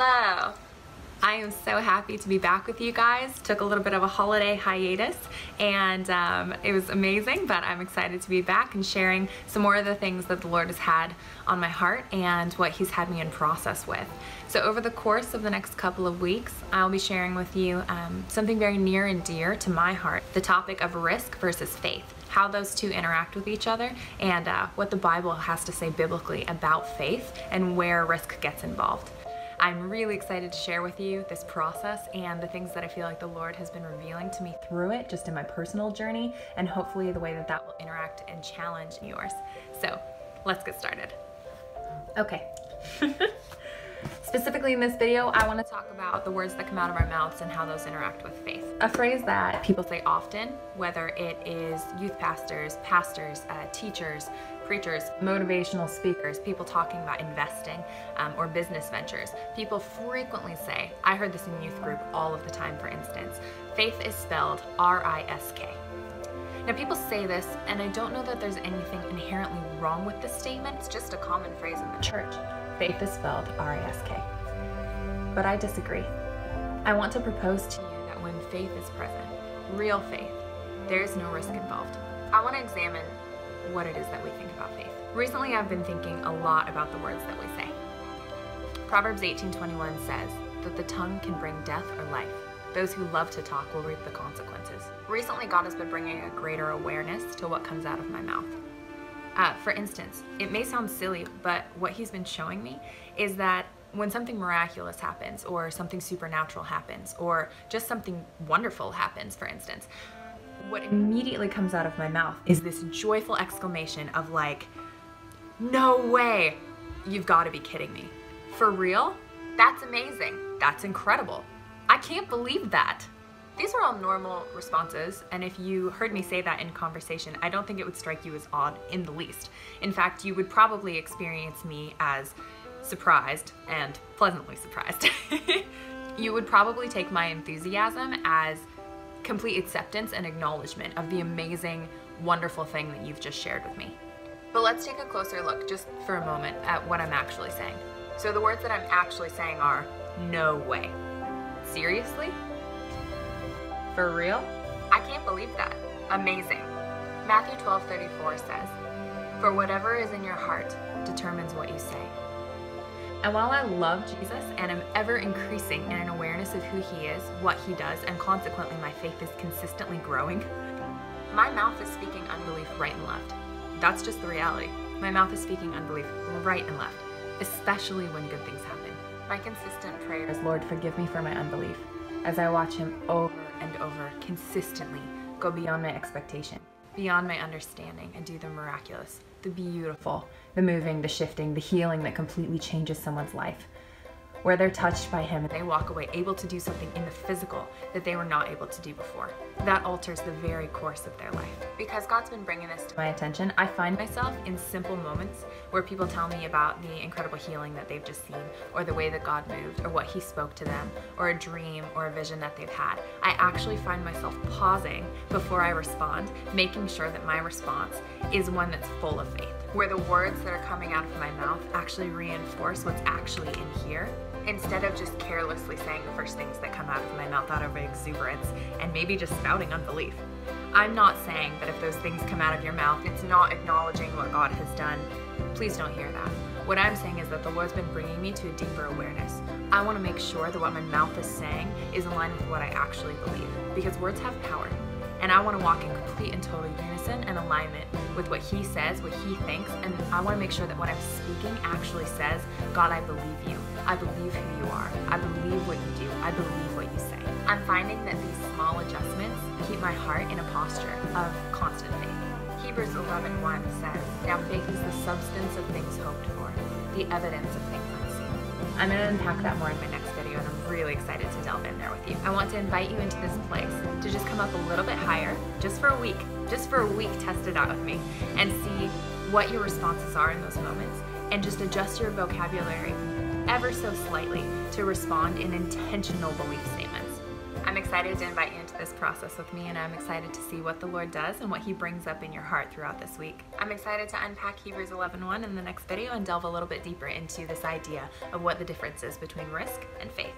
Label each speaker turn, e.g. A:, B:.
A: Hello! I am so happy to be back with you guys. Took a little bit of a holiday hiatus and it was amazing, but I'm excited to be back and sharing some more of the things that the Lord has had on my heart and what He's had me in process with. So over the course of the next couple of weeks, I'll be sharing with you something very near and dear to my heart, the topic of risk versus faith, how those two interact with each other, and what the Bible has to say biblically about faith and where risk gets involved. I'm really excited to share with you this process and the things that I feel like the Lord has been revealing to me through it, just in my personal journey, and hopefully the way that that will interact and challenge yours. So let's get started. Okay. Specifically in this video, I want to talk about the words that come out of our mouths and how those interact with faith. A phrase that people say often, whether it is youth pastors, teachers, preachers, motivational speakers, people talking about investing or business ventures. People frequently say, I heard this in youth group all of the time, for instance, faith is spelled R-I-S-K. Now people say this, and I don't know that there's anything inherently wrong with this statement. It's just a common phrase in the church. Faith is spelled R-I-S-K. But I disagree. I want to propose to you that when faith is present, real faith, there is no risk involved. I want to examine what it is that we think about faith. Recently, I've been thinking a lot about the words that we say. Proverbs 18:21 says that the tongue can bring death or life. Those who love to talk will reap the consequences. Recently, God has been bringing a greater awareness to what comes out of my mouth. For instance, it may sound silly, but what He's been showing me is that when something miraculous happens, or something supernatural happens, or just something wonderful happens, for instance, what immediately comes out of my mouth is this joyful exclamation of like, no way, you've got to be kidding me. For real? That's amazing. That's incredible. I can't believe that. These are all normal responses, and if you heard me say that in conversation, I don't think it would strike you as odd in the least. In fact, you would probably experience me as surprised and pleasantly surprised. You would probably take my enthusiasm as complete acceptance and acknowledgement of the amazing, wonderful thing that you've just shared with me. But let's take a closer look just for a moment at what I'm actually saying. So the words that I'm actually saying are, no way. Seriously? For real? I can't believe that. Amazing. Matthew 12:34 says, for whatever is in your heart determines what you say. And while I love Jesus and am ever increasing in an awareness of who He is, what He does, and consequently my faith is consistently growing, my mouth is speaking unbelief right and left. That's just the reality. My mouth is speaking unbelief right and left, especially when good things happen. My consistent prayer is, Lord, forgive me for my unbelief, as I watch Him over and over consistently go beyond my expectation, beyond my understanding, and do the miraculous, the beautiful, the moving, the shifting, the healing that completely changes someone's life, where they're touched by Him and they walk away able to do something in the physical that they were not able to do before. That alters the very course of their life. Because God's been bringing this to my attention, I find myself in simple moments where people tell me about the incredible healing that they've just seen, or the way that God moved, or what He spoke to them, or a dream or a vision that they've had. I actually find myself pausing before I respond, making sure that my response is one that's full of faith, where the words that are coming out of my mouth actually reinforce what's actually in here, instead of just carelessly saying the first things that come out of my mouth out of exuberance and maybe just spouting unbelief. I'm not saying that if those things come out of your mouth, it's not acknowledging what God has done. Please don't hear that. What I'm saying is that the Lord's been bringing me to a deeper awareness. I want to make sure that what my mouth is saying is in line with what I actually believe, because words have power. And I want to walk in complete and total unison and alignment with what He says, what He thinks, and I want to make sure that what I'm speaking actually says, God, I believe you. I believe who you are. I believe what you do. I believe what you say. I'm finding that these small adjustments keep my heart in a posture of constant faith. Hebrews 11:1 says, now faith is the substance of things hoped for, the evidence of things unseen. I'm going to unpack that more in my next video, and I'm really excited to delve in there with you. I want to invite you into this place to just come up a little bit higher, just for a week, test it out with me, and see what your responses are in those moments, and just adjust your vocabulary ever so slightly to respond in intentional belief statements. I'm I'm excited to invite you into this process with me, and I'm excited to see what the Lord does and what He brings up in your heart throughout this week. I'm excited to unpack Hebrews 11:1 in the next video and delve a little bit deeper into this idea of what the difference is between risk and faith.